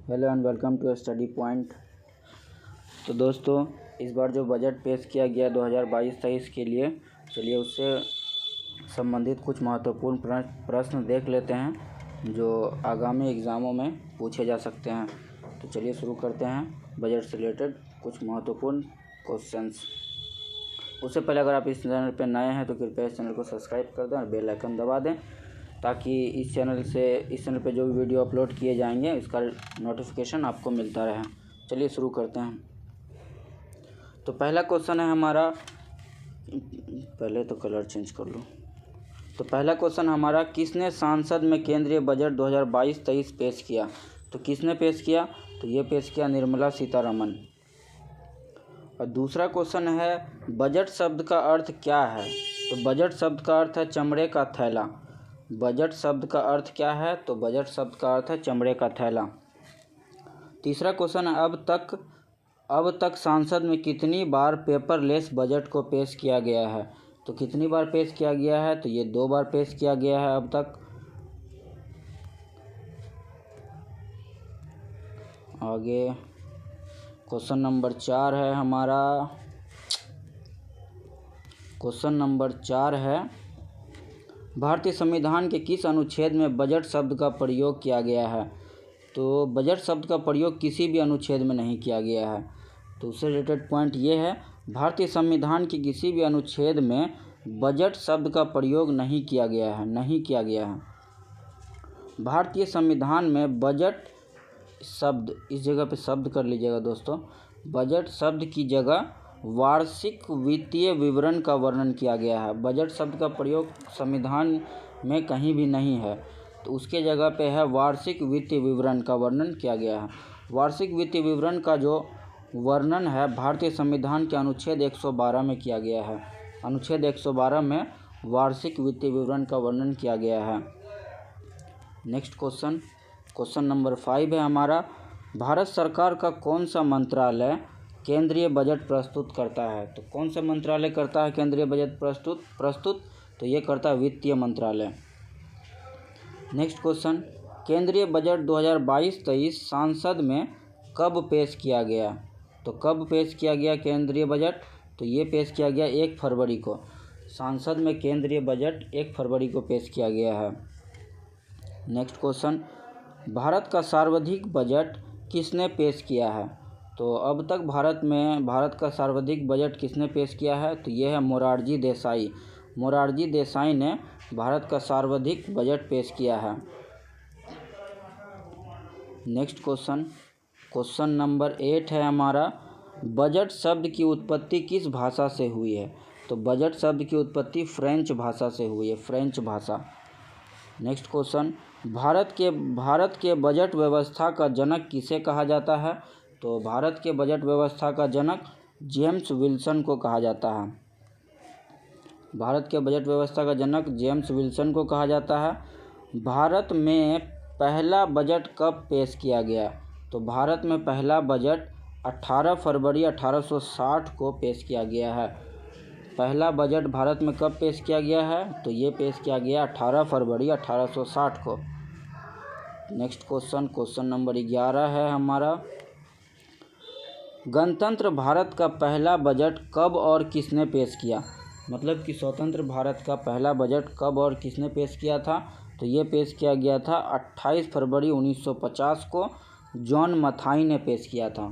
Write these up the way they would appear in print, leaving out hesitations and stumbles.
Hello and welcome to Study Point. तो दोस्तों, इस बार जो बजट पेश किया गया 2022-23 के लिए, चलिए उससे संबंधित कुछ महत्वपूर्ण प्रश्न देख लेते हैं जो आगामी एग्ज़ामों में पूछे जा सकते हैं। तो चलिए शुरू करते हैं बजट से रिलेटेड कुछ महत्वपूर्ण क्वेश्चंस। उससे पहले अगर आप इस चैनल पर नए हैं तो कृपया इस चैनल को सब्सक्राइब कर दें और बेल आइकन दबा दें ताकि इस चैनल पे जो भी वीडियो अपलोड किए जाएंगे इसका नोटिफिकेशन आपको मिलता रहे। चलिए शुरू करते हैं। तो पहला क्वेश्चन है हमारा, पहले तो कलर चेंज कर लूँ। तो पहला क्वेश्चन हमारा, किसने संसद में केंद्रीय बजट 2022-23 पेश किया? तो किसने पेश किया? तो ये पेश किया निर्मला सीतारमण। और दूसरा क्वेश्चन है, बजट शब्द का अर्थ क्या है? तो बजट शब्द का अर्थ है चमड़े का थैला। बजट शब्द का अर्थ क्या है? तो बजट शब्द का अर्थ है चमड़े का थैला। तीसरा क्वेश्चन है, अब तक संसद में कितनी बार पेपरलेस बजट को पेश किया गया है? तो कितनी बार पेश किया गया है? तो ये 2 बार पेश किया गया है अब तक। आगे क्वेश्चन नंबर 4 है हमारा। क्वेश्चन नंबर 4 है, भारतीय संविधान के किस अनुच्छेद में बजट शब्द का प्रयोग किया गया है? तो बजट शब्द का प्रयोग किसी भी अनुच्छेद में नहीं किया गया है। तो उससे रिलेटेड पॉइंट ये है, भारतीय संविधान के किसी भी अनुच्छेद में बजट शब्द का प्रयोग नहीं किया गया है। भारतीय संविधान में बजट शब्द, इस जगह पे शब्द कर लीजिएगा दोस्तों, बजट शब्द की जगह वार्षिक वित्तीय विवरण का वर्णन किया गया है। बजट शब्द का प्रयोग संविधान में कहीं भी नहीं है, तो उसके जगह पे है वार्षिक वित्तीय विवरण का वर्णन किया गया है। वार्षिक वित्तीय विवरण का जो वर्णन है भारतीय संविधान के अनुच्छेद 112 में किया गया है। अनुच्छेद 112 में वार्षिक वित्तीय विवरण का वर्णन किया गया है। नेक्स्ट क्वेश्चन नंबर 5 है हमारा, भारत सरकार का कौन सा मंत्रालय केंद्रीय बजट प्रस्तुत करता है? तो कौन सा मंत्रालय करता है केंद्रीय बजट प्रस्तुत? तो ये करता है वित्तीय मंत्रालय। नेक्स्ट क्वेश्चन, केंद्रीय बजट 2022-23 संसद में कब पेश किया गया? तो कब पेश किया गया केंद्रीय बजट? तो ये पेश किया गया 1 फरवरी को। संसद में केंद्रीय बजट 1 फरवरी को पेश किया गया है। नेक्स्ट क्वेश्चन, भारत का सर्वाधिक बजट किसने पेश किया है? तो अब तक भारत का सर्वाधिक बजट किसने पेश किया है? तो ये है मोरारजी देसाई। मोरारजी देसाई ने भारत का सर्वाधिक बजट पेश किया है। नेक्स्ट क्वेश्चन नंबर 8 है हमारा, बजट शब्द की उत्पत्ति किस भाषा से हुई है? तो बजट शब्द की उत्पत्ति फ्रेंच भाषा से हुई है, फ्रेंच भाषा। नेक्स्ट क्वेश्चन, भारत के बजट व्यवस्था का जनक किसे कहा जाता है? तो भारत के बजट व्यवस्था का जनक जेम्स विल्सन को कहा जाता है। भारत के बजट व्यवस्था का जनक जेम्स विल्सन को कहा जाता है। भारत में पहला बजट कब पेश किया गया? तो भारत में पहला बजट 18 फरवरी 1860 को पेश किया गया है। पहला बजट भारत में कब पेश किया गया है? तो ये पेश किया गया 18 फरवरी 1860 को। नेक्स्ट क्वेश्चन नंबर 11 है हमारा, गणतंत्र भारत का पहला बजट कब और किसने पेश किया? मतलब कि स्वतंत्र भारत का पहला बजट कब और किसने पेश किया था? तो ये पेश किया गया था 28 फरवरी 1950 को, जॉन मथाई ने पेश किया था।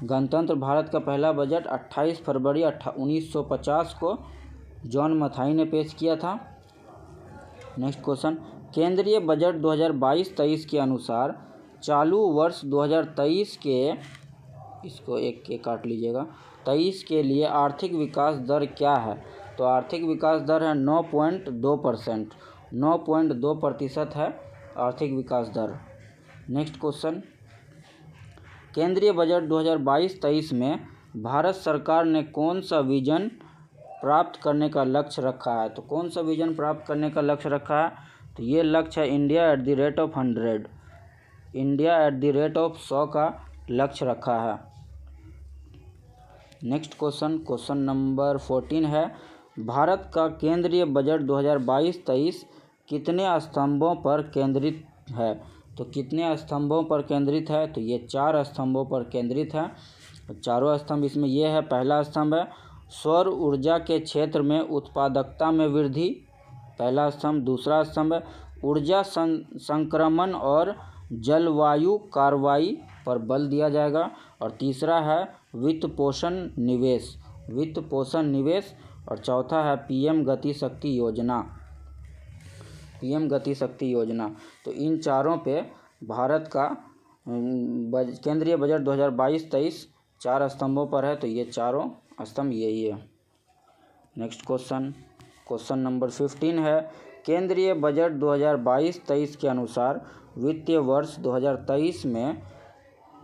गणतंत्र भारत का पहला बजट 28 फरवरी 1950 को जॉन मथाई ने पेश किया था। नेक्स्ट क्वेश्चन, केंद्रीय बजट 2022-23 के अनुसार चालू वर्ष 2023 के, इसको एक के काट लीजिएगा, 23 के लिए आर्थिक विकास दर क्या है? तो आर्थिक विकास दर है 9.2%। 9.2% है आर्थिक विकास दर। नेक्स्ट क्वेश्चन, केंद्रीय बजट 2022-23 में भारत सरकार ने कौन सा विजन प्राप्त करने का लक्ष्य रखा है? तो कौन सा विजन प्राप्त करने का लक्ष्य रखा है? तो ये लक्ष्य है India at the rate of 100, India at the rate of 100 का लक्ष्य रखा है। नेक्स्ट क्वेश्चन नंबर 14 है, भारत का केंद्रीय बजट 2022-23 कितने स्तंभों पर केंद्रित है। तो कितने स्तंभों पर केंद्रित है? तो ये 4 स्तंभों पर केंद्रित है। चारों स्तंभ इसमें ये है। पहला स्तंभ है सौर ऊर्जा के क्षेत्र में उत्पादकता में वृद्धि, पहला स्तंभ। दूसरा स्तंभ है ऊर्जा संक्रमण और जलवायु कार्रवाई पर बल दिया जाएगा। और तीसरा है वित्त पोषण निवेश, वित्त पोषण निवेश। और चौथा है पीएम गति शक्ति योजना, पीएम गति शक्ति योजना। तो इन चारों पे भारत का केंद्रीय बजट 2022-23 4 स्तंभों पर है। तो ये चारों स्तंभ यही है। नेक्स्ट क्वेश्चन नंबर 15 है केंद्रीय बजट 2022-23 के अनुसार वित्तीय वर्ष 2023 में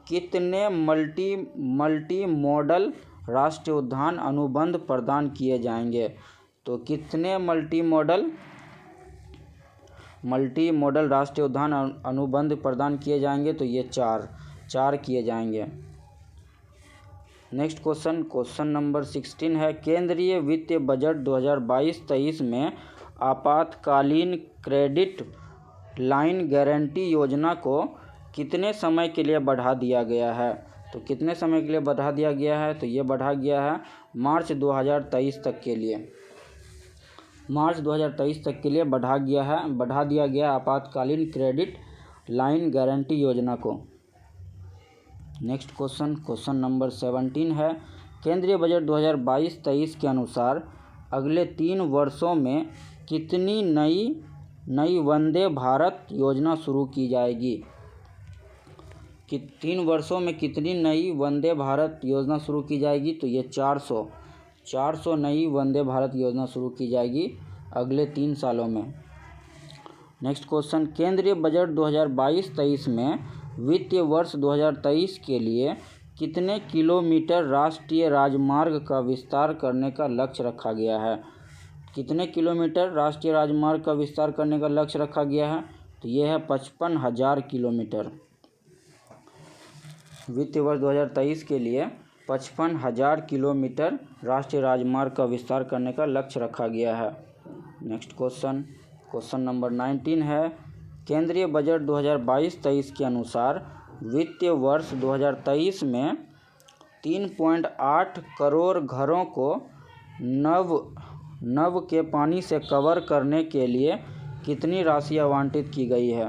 कितने मल्टी मॉडल राष्ट्रीय उद्यान अनुबंध प्रदान किए जाएंगे? तो कितने मल्टी मॉडल राष्ट्रीय उद्यान अनुबंध प्रदान किए जाएंगे? तो ये 4 किए जाएंगे। नेक्स्ट क्वेश्चन नंबर 16 है केंद्रीय वित्तीय बजट 2022-23 में आपातकालीन क्रेडिट लाइन गारंटी योजना को कितने समय के लिए बढ़ा दिया गया है? तो कितने समय के लिए बढ़ा दिया गया है? तो ये बढ़ा गया है मार्च 2023 तक के लिए, मार्च 2023 तक के लिए बढ़ा दिया गया आपातकालीन क्रेडिट लाइन गारंटी योजना को। नेक्स्ट क्वेश्चन नंबर 17 है केंद्रीय बजट 2022-23 के अनुसार अगले 3 वर्षों में कितनी नई वंदे भारत योजना शुरू की जाएगी? कि 3 वर्षों में कितनी नई वंदे भारत योजना शुरू की जाएगी? तो ये 400 नई वंदे भारत योजना शुरू की जाएगी अगले 3 सालों में। नेक्स्ट क्वेश्चन केंद्रीय बजट 2022-23 में वित्तीय वर्ष 2023 के लिए कितने किलोमीटर राष्ट्रीय राजमार्ग का विस्तार करने का लक्ष्य रखा गया है? कितने किलोमीटर राष्ट्रीय राजमार्ग का विस्तार करने का लक्ष्य रखा गया है? तो ये है 55,000 किलोमीटर। वित्तीय वर्ष 2023 के लिए 55,000 किलोमीटर राष्ट्रीय राजमार्ग का विस्तार करने का लक्ष्य रखा गया है। नेक्स्ट क्वेश्चन नंबर 19 है केंद्रीय बजट 2022-23 के अनुसार वित्तीय वर्ष 2023 में 3.8 करोड़ घरों को नव के पानी से कवर करने के लिए कितनी राशि आवंटित की गई है?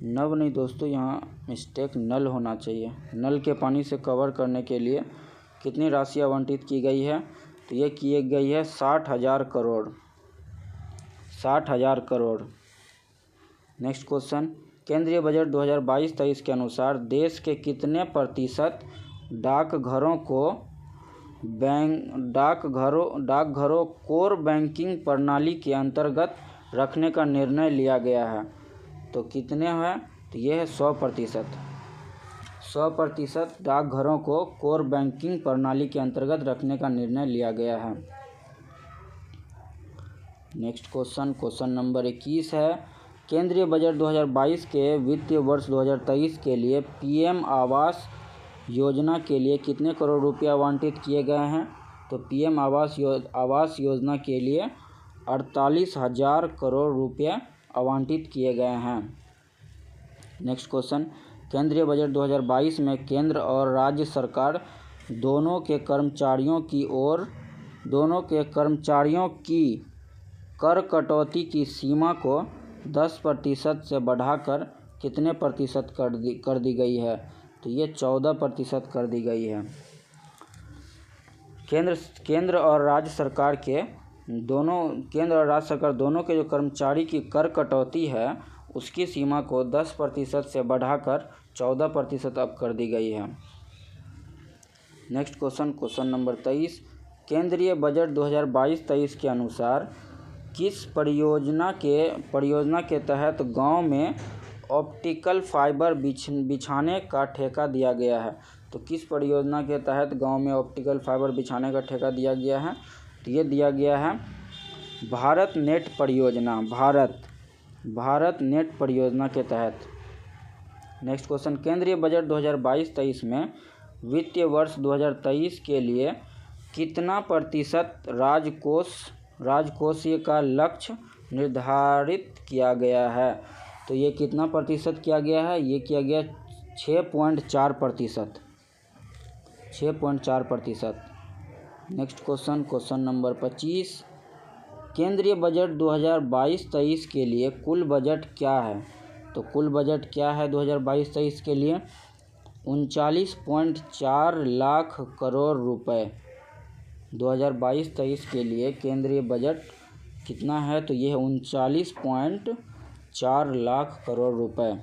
नव नहीं दोस्तों, यहाँ मिस्टेक नल होना चाहिए। नल के पानी से कवर करने के लिए कितनी राशि आवंटित की गई है? तो ये की गई है 60,000 करोड़, 60,000 करोड़। नेक्स्ट क्वेश्चन केंद्रीय बजट 2022-23 के अनुसार देश के कितने प्रतिशत डाकघरों कोर बैंकिंग प्रणाली के अंतर्गत रखने का निर्णय लिया गया है? तो कितने हैं? तो ये है 100%। 100% डाकघरों को कोर बैंकिंग प्रणाली के अंतर्गत रखने का निर्णय लिया गया है। नेक्स्ट क्वेश्चन नंबर 21 है केंद्रीय बजट 2022 के वित्तीय वर्ष 2023 के लिए पीएम आवास योजना के लिए कितने करोड़ रुपये आवंटित किए गए हैं? तो पीएम आवास योजना के लिए 48,000 करोड़ रुपये आवंटित किए गए हैं। नेक्स्ट क्वेश्चन केंद्रीय बजट 2022 में केंद्र और राज्य सरकार दोनों के कर्मचारियों की कर कटौती की सीमा को 10% से बढ़ाकर कितने प्रतिशत कर दी गई है? तो ये 14% कर दी गई है। केंद्र और राज्य सरकार दोनों के जो कर्मचारी की कर कटौती है उसकी सीमा को 10% से बढ़ाकर 14% अब कर दी गई है। नेक्स्ट क्वेश्चन नंबर 23 केंद्रीय बजट 2022-23 के अनुसार किस परियोजना के तहत गांव में ऑप्टिकल फाइबर बिछाने का ठेका दिया गया है? तो किस परियोजना के तहत गांव में ऑप्टिकल फाइबर बिछाने का ठेका दिया गया है? तो ये दिया गया है भारत नेट परियोजना के तहत। नेक्स्ट क्वेश्चन केंद्रीय बजट 2022-23 में वित्तीय वर्ष 2023 के लिए कितना प्रतिशत राजकोषीय का लक्ष्य निर्धारित किया गया है? तो ये कितना प्रतिशत किया गया है, ये किया गया 6.4%, 6.4%। नेक्स्ट क्वेश्चन नंबर 25, केंद्रीय बजट 2022-23 के लिए कुल बजट क्या है? तो कुल बजट क्या है 2022-23 के लिए? 39.4 लाख करोड़ रुपए। 2022-23 के लिए केंद्रीय बजट कितना है? तो ये है 39.4 लाख करोड़ रुपए।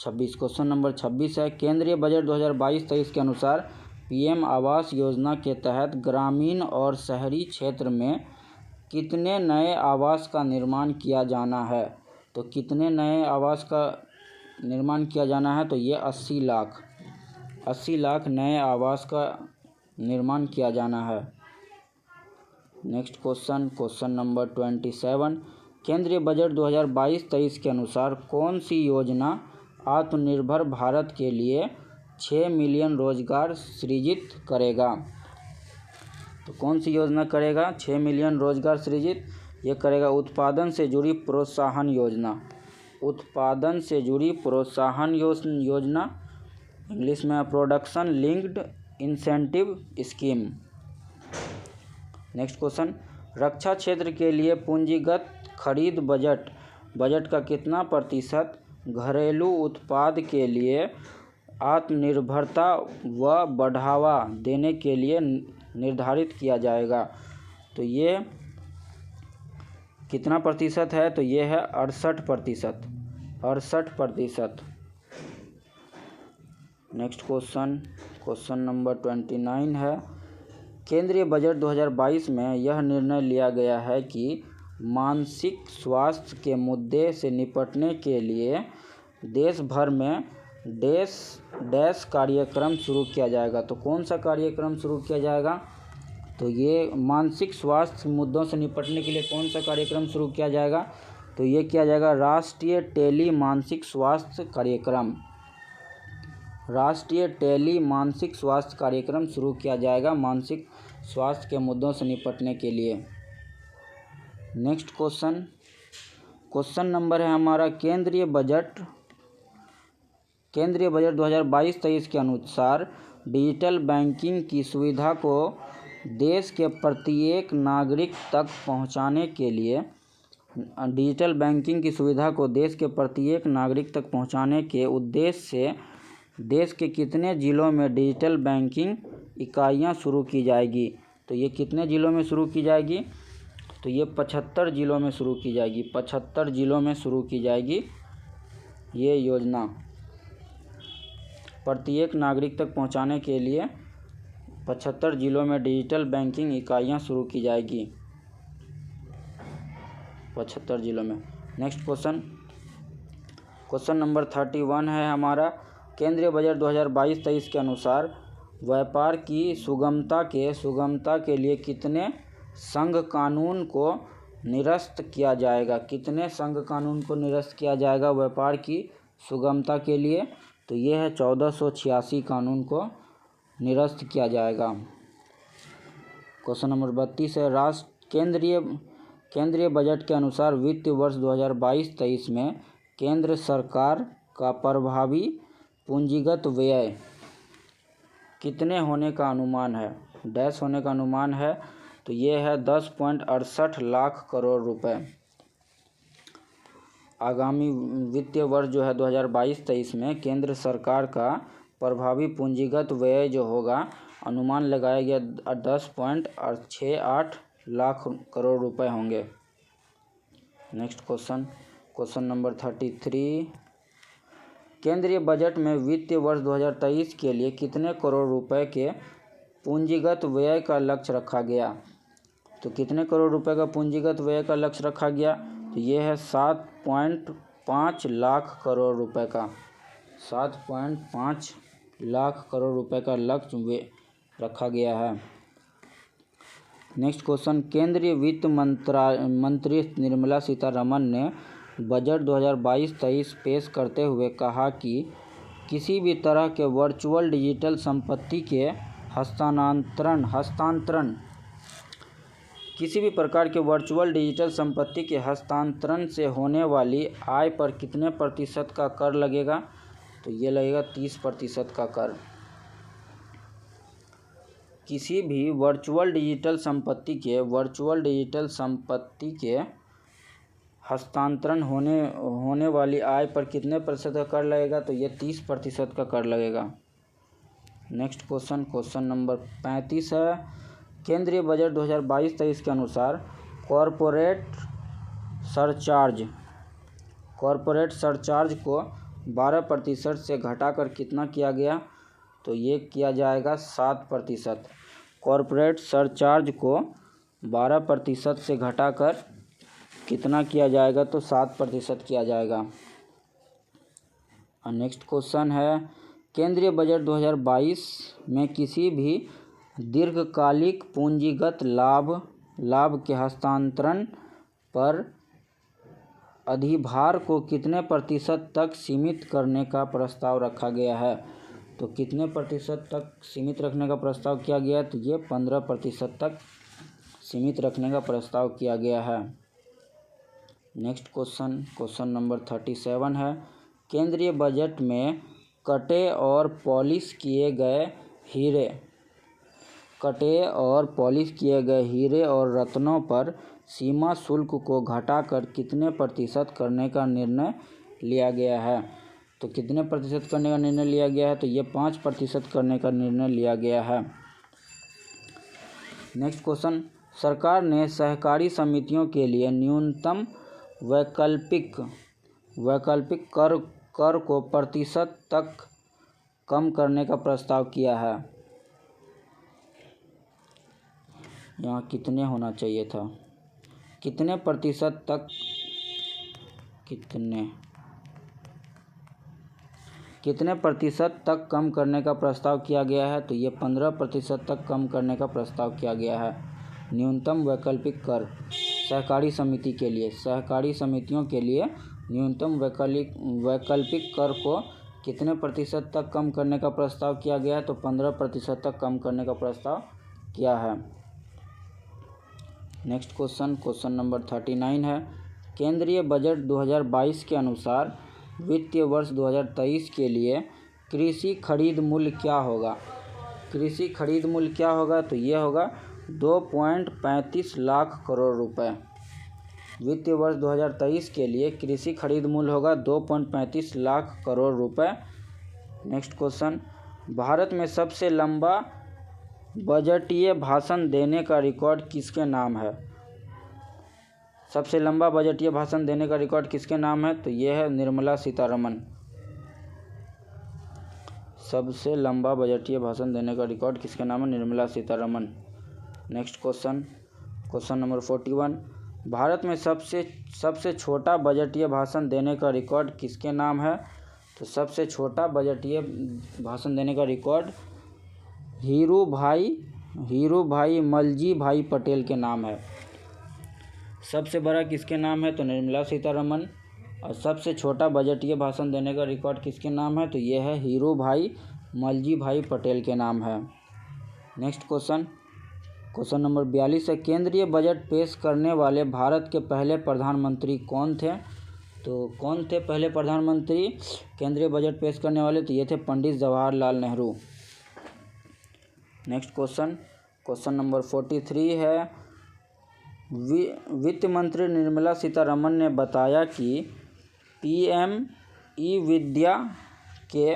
26, क्वेश्चन नंबर 26 है, केंद्रीय बजट 2022-23 के अनुसार पीएम आवास योजना के तहत ग्रामीण और शहरी क्षेत्र में कितने नए आवास का निर्माण किया जाना है? तो कितने नए आवास का निर्माण किया जाना है? तो ये 80 लाख नए आवास का निर्माण किया जाना है। नेक्स्ट क्वेश्चन नंबर 27, केंद्रीय बजट 2022-23 के अनुसार कौन सी योजना आत्मनिर्भर भारत के लिए 6 मिलियन रोजगार सृजित करेगा? तो कौन सी योजना करेगा 6 मिलियन रोजगार सृजित? ये करेगा उत्पादन से जुड़ी प्रोत्साहन योजना। उत्पादन से जुड़ी प्रोत्साहन योजना, इंग्लिश में production linked incentive scheme. Next question, रक्षा क्षेत्र के लिए पूंजीगत खरीद बजट का कितना प्रतिशत घरेलू उत्पाद के लिए आत्मनिर्भरता व बढ़ावा देने के लिए निर्धारित किया जाएगा? तो ये कितना प्रतिशत है? तो ये है 68%। नेक्स्ट क्वेश्चन नंबर 29 है, केंद्रीय बजट 2022 में यह निर्णय लिया गया है कि मानसिक स्वास्थ्य के मुद्दे से निपटने के लिए देश भर में डैश कार्यक्रम शुरू किया जाएगा। तो कौन सा कार्यक्रम शुरू किया जाएगा? तो ये मानसिक स्वास्थ्य मुद्दों से निपटने के लिए कौन सा कार्यक्रम शुरू किया जाएगा? तो ये किया जाएगा राष्ट्रीय टेली मानसिक स्वास्थ्य कार्यक्रम। राष्ट्रीय टेली मानसिक स्वास्थ्य कार्यक्रम शुरू किया जाएगा मानसिक स्वास्थ्य के मुद्दों से निपटने के लिए। नेक्स्ट क्वेश्चन नंबर है हमारा, केंद्रीय बजट 2022-23 के अनुसार डिजिटल बैंकिंग की सुविधा को देश के प्रत्येक नागरिक तक पहुंचाने के लिए के उद्देश्य से देश के कितने जिलों में डिजिटल बैंकिंग इकाइयां शुरू की जाएगी? तो ये कितने जिलों में शुरू की जाएगी? तो ये 75 जिलों में शुरू की जाएगी। 75 जिलों में शुरू की जाएगी ये योजना। प्रत्येक नागरिक तक पहुंचाने के लिए 75 जिलों में डिजिटल बैंकिंग इकाइयां शुरू की जाएगी। 75 जिलों में। नेक्स्ट क्वेश्चन नंबर 31 है हमारा, केंद्रीय बजट 2022-23 के अनुसार व्यापार की सुगमता के लिए कितने संघ कानून को निरस्त किया जाएगा? कितने संघ कानून को निरस्त किया जाएगा व्यापार की सुगमता के लिए? तो ये है 1486 कानून को निरस्त किया जाएगा। क्वेश्चन नंबर 32 है, केंद्रीय बजट के अनुसार वित्तीय वर्ष 2022-23 में केंद्र सरकार का प्रभावी पूंजीगत व्यय कितने होने का अनुमान है? डैश होने का अनुमान है। तो ये है 10.68 लाख करोड़ रुपए। आगामी वित्तीय वर्ष जो है 2022-23 में केंद्र सरकार का प्रभावी पूंजीगत व्यय जो होगा अनुमान लगाया गया 10.68 लाख करोड़ रुपए होंगे। नेक्स्ट क्वेश्चन नंबर 33, केंद्रीय बजट में वित्तीय वर्ष 2023 के लिए कितने करोड़ रुपए के पूंजीगत व्यय का लक्ष्य रखा गया? तो कितने करोड़ रुपए का पूंजीगत व्यय का लक्ष्य रखा गया? तो ये है 7.5 लाख करोड़ रुपए का। 7.5 लाख करोड़ रुपए का लक्ष्य रखा गया है। नेक्स्ट क्वेश्चन, केंद्रीय वित्त मंत्री निर्मला सीतारमण ने बजट 2022-23 पेश करते हुए कहा कि किसी भी तरह के वर्चुअल डिजिटल संपत्ति के हस्तांतरण किसी भी प्रकार के वर्चुअल डिजिटल संपत्ति के हस्तांतरण से होने वाली आय पर कितने प्रतिशत का कर लगेगा? तो ये लगेगा 30% का कर। किसी भी वर्चुअल डिजिटल संपत्ति के हस्तांतरण होने वाली आय पर कितने प्रतिशत का कर लगेगा? तो ये 30% का कर लगेगा। नेक्स्ट क्वेश्चन नंबर 35 है। केंद्रीय बजट 2022-23 के अनुसार कॉरपोरेट सरचार्ज को 12% से घटाकर कितना किया गया? तो ये किया जाएगा 7%। कॉरपोरेट सरचार्ज को 12% से घटाकर कितना किया जाएगा? तो 7% किया जाएगा। नेक्स्ट क्वेश्चन है, केंद्रीय बजट 2022 में किसी भी दीर्घकालिक पूंजीगत लाभ के हस्तांतरण पर अधिभार को कितने प्रतिशत तक सीमित करने का प्रस्ताव रखा गया है? तो कितने प्रतिशत तक सीमित रखने का प्रस्ताव किया गया? तो ये 15% तक सीमित रखने का प्रस्ताव किया गया है। नेक्स्ट क्वेश्चन नंबर 37 है। केंद्रीय बजट में कटे और पॉलिश किए गए हीरे और रत्नों पर सीमा शुल्क को घटाकर कितने प्रतिशत करने का निर्णय लिया गया है? तो कितने प्रतिशत करने का निर्णय लिया गया है? तो ये 5% करने का निर्णय लिया गया है। नेक्स्ट क्वेश्चन, सरकार ने सहकारी समितियों के लिए न्यूनतम वैकल्पिक कर को प्रतिशत तक कम करने का प्रस्ताव किया है। यहाँ कितने होना चाहिए था? कितने प्रतिशत तक कम करने का प्रस्ताव किया गया है? तो ये 15% तक कम करने का प्रस्ताव किया गया है। न्यूनतम वैकल्पिक कर सहकारी समितियों के लिए न्यूनतम वैकल्पिक कर को कितने प्रतिशत तक कम करने का प्रस्ताव किया गया है? तो 15% तक कम करने का प्रस्ताव किया है। नेक्स्ट क्वेश्चन नंबर 39 है। केंद्रीय बजट 2022 के अनुसार वित्तीय वर्ष 2023 के लिए कृषि खरीद मूल्य क्या होगा? तो ये होगा 2.35 लाख करोड़ रुपए। वित्तीय वर्ष 2023 के लिए कृषि खरीद मूल्य होगा 2.35 लाख करोड़ रुपए। नेक्स्ट क्वेश्चन, भारत में सबसे लंबा बजटीय भाषण देने का रिकॉर्ड किसके नाम है? सबसे लंबा बजटीय भाषण देने का रिकॉर्ड किसके नाम है? तो ये है निर्मला सीतारमण। सबसे लंबा बजटीय भाषण देने का रिकॉर्ड किसके नाम है? Nirmala Sitharaman. Next question number 41, Bharat में सबसे छोटा बजटीय भाषण देने का रिकॉर्ड किसके नाम है? तो सबसे छोटा बजटीय भाषण देने का रिकॉर्ड हीरू भाई मलजी भाई पटेल के नाम है। सबसे बड़ा किसके नाम है? तो निर्मला सीतारमण। और सबसे छोटा बजटीय भाषण देने का रिकॉर्ड किसके नाम है? तो ये है हीरू भाई मलजी भाई पटेल के नाम है। नेक्स्ट क्वेश्चन नंबर 42 है। केंद्रीय बजट पेश करने वाले भारत के पहले प्रधानमंत्री कौन थे? तो कौन थे पहले प्रधानमंत्री केंद्रीय बजट पेश करने वाले? तो ये थे Pandit Jawaharlal Nehru. Next question number 43 है। वित्त मंत्री निर्मला सीतारमण ने बताया कि पीएम ई विद्या के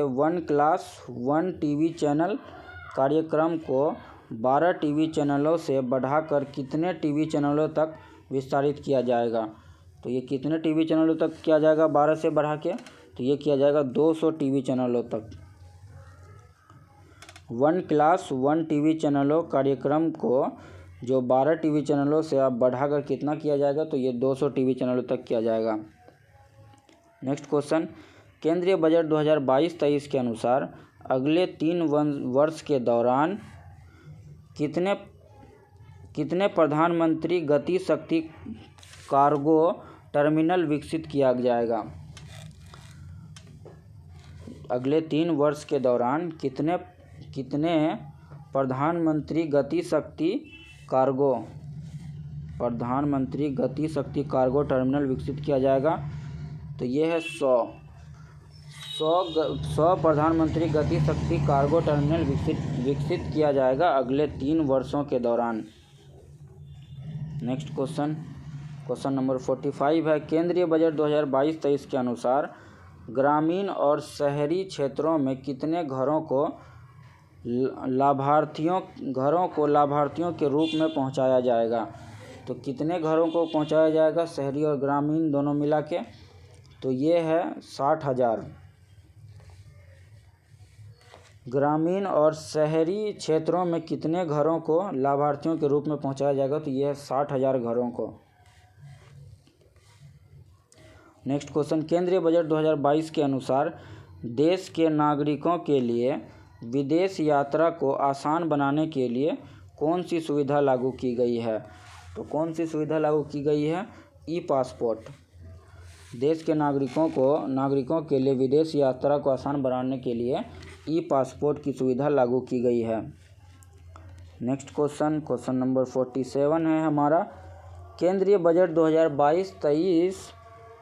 1+1 टीवी चैनल कार्यक्रम को 12 टीवी चैनलों से बढ़ाकर कितने टीवी चैनलों तक विस्तारित किया जाएगा? तो ये कितने टीवी चैनलों तक किया जाएगा 12 से बढ़ा के? तो ये किया जाएगा 200 टीवी चैनलों तक। 1+1 टीवी चैनलों कार्यक्रम को जो 12 टीवी चैनलों से आप बढ़ाकर कितना किया जाएगा? तो ये 200 टीवी चैनलों तक किया जाएगा। नेक्स्ट क्वेश्चन, केंद्रीय बजट 2022-23 के अनुसार अगले 3 वर्ष के दौरान कितने प्रधानमंत्री गति शक्ति कार्गो टर्मिनल विकसित किया जाएगा? अगले 3 वर्ष के दौरान कितने प्रधानमंत्री गति शक्ति कार्गो टर्मिनल विकसित किया जाएगा? तो ये है 100 प्रधानमंत्री गति शक्ति कार्गो टर्मिनल विकसित किया जाएगा अगले 3 वर्षों के दौरान। नेक्स्ट क्वेश्चन नंबर 45 है। केंद्रीय बजट 2022-23 के अनुसार ग्रामीण और शहरी क्षेत्रों में कितने घरों को लाभार्थियों के रूप में पहुंचाया जाएगा? तो कितने घरों को पहुंचाया जाएगा शहरी और ग्रामीण दोनों मिला के? तो ये है 60,000। ग्रामीण और शहरी क्षेत्रों में कितने घरों को लाभार्थियों के रूप में पहुंचाया जाएगा? तो ये है 60,000 घरों को। नेक्स्ट क्वेश्चन, केंद्रीय बजट 2022 के अनुसार देश के नागरिकों के लिए विदेश यात्रा को आसान बनाने के लिए कौन सी सुविधा लागू की गई है? तो कौन सी सुविधा लागू की गई है? ई पासपोर्ट। देश के नागरिकों के लिए विदेश यात्रा को आसान बनाने के लिए ई पासपोर्ट की सुविधा लागू की गई है। नेक्स्ट क्वेश्चन नंबर 47 है हमारा। केंद्रीय बजट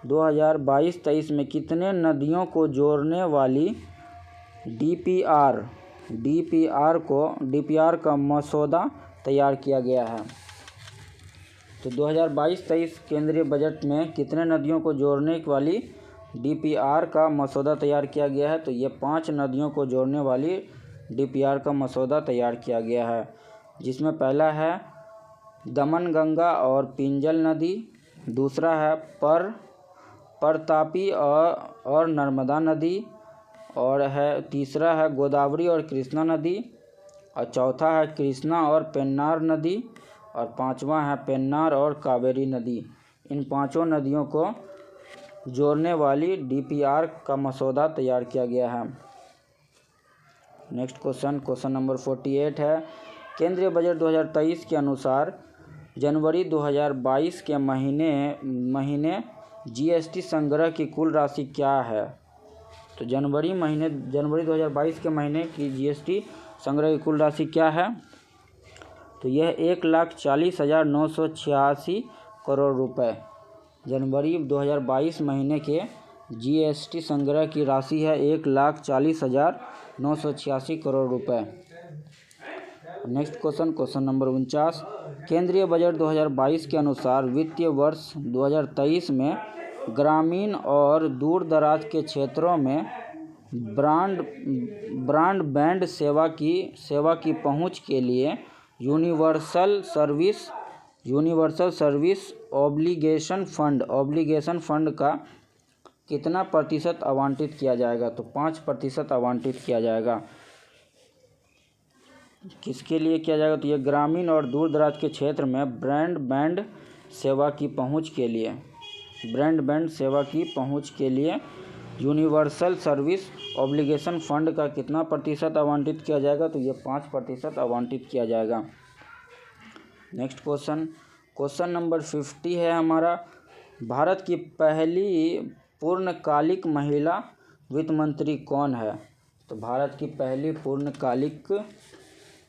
2022-23 में कितने नदियों को जोड़ने वाली डीपीआर का मसौदा तैयार किया गया है? तो 2022-23 केंद्रीय बजट में कितने नदियों को जोड़ने वाली डीपीआर का मसौदा तैयार किया गया है? तो ये 5 नदियों को जोड़ने वाली डीपीआर का मसौदा तैयार किया गया है, जिसमें पहला है दमनगंगा और पिंजल नदी, दूसरा है परतापी और नर्मदा नदी, और तीसरा है गोदावरी और कृष्णा नदी, और चौथा है कृष्णा और पेन्नार नदी, और पांचवा है पेन्नार और कावेरी नदी। इन 5 नदियों को जोड़ने वाली डीपीआर का मसौदा तैयार किया गया है। नेक्स्ट क्वेश्चन नंबर 48 है। केंद्रीय बजट 2023 के अनुसार जनवरी 2022 के महीने जीएसटी संग्रह की कुल राशि क्या है? तो जनवरी 2022 के महीने की जीएसटी संग्रह की कुल राशि क्या है? तो यह 1,40,986 करोड़ रुपए। जनवरी 2022 महीने के जीएसटी संग्रह की राशि है 1,40,986 करोड़ रुपए। Next question number 49। केंद्रीय बजट 2022 के अनुसार वित्तीय वर्ष 2023 में ग्रामीण और दूर दराज के क्षेत्रों में ब्रॉडबैंड सेवा की पहुंच के लिए यूनिवर्सल सर्विस ऑब्लिगेशन फंड का कितना प्रतिशत आवंटित किया जाएगा? तो 5% आवंटित किया जाएगा। किसके लिए किया जाएगा? तो ये ग्रामीण और दूर दराज के क्षेत्र में ब्रॉडबैंड सेवा की पहुंच के लिए यूनिवर्सल सर्विस ऑब्लिगेशन फंड का कितना प्रतिशत आवंटित किया जाएगा? तो ये 5% आवंटित किया जाएगा। नेक्स्ट क्वेश्चन नंबर 50 है हमारा। भारत की पहली पूर्णकालिक महिला वित्त मंत्री कौन है? तो भारत की पहली पूर्णकालिक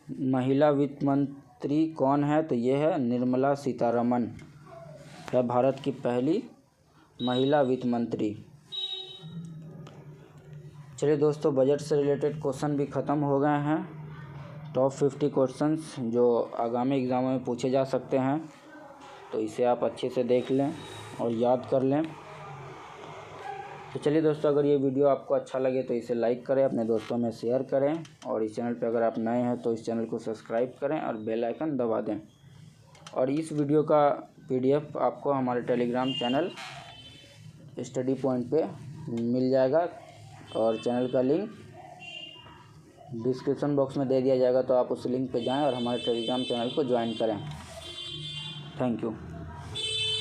महिला वित्त मंत्री कौन है? तो ये है निर्मला सीतारमण है भारत की पहली महिला वित्त मंत्री। चलिए दोस्तों, बजट से रिलेटेड क्वेश्चन भी ख़त्म हो गए हैं। टॉप 50 क्वेश्चंस जो आगामी एग्ज़ामों में पूछे जा सकते हैं, तो इसे आप अच्छे से देख लें और याद कर लें। तो चलिए दोस्तों, अगर ये वीडियो आपको अच्छा लगे तो इसे लाइक करें, अपने दोस्तों में शेयर करें, और इस चैनल पर अगर आप नए हैं तो इस चैनल को सब्सक्राइब करें और बेल आइकन दबा दें। और इस वीडियो का PDF आपको हमारे टेलीग्राम चैनल स्टडी पॉइंट पे मिल जाएगा, और चैनल का लिंक डिस्क्रिप्शन बॉक्स में दे दिया जाएगा, तो आप उस लिंक पे जाएं और हमारे टेलीग्राम चैनल को ज्वाइन करें। Thank you.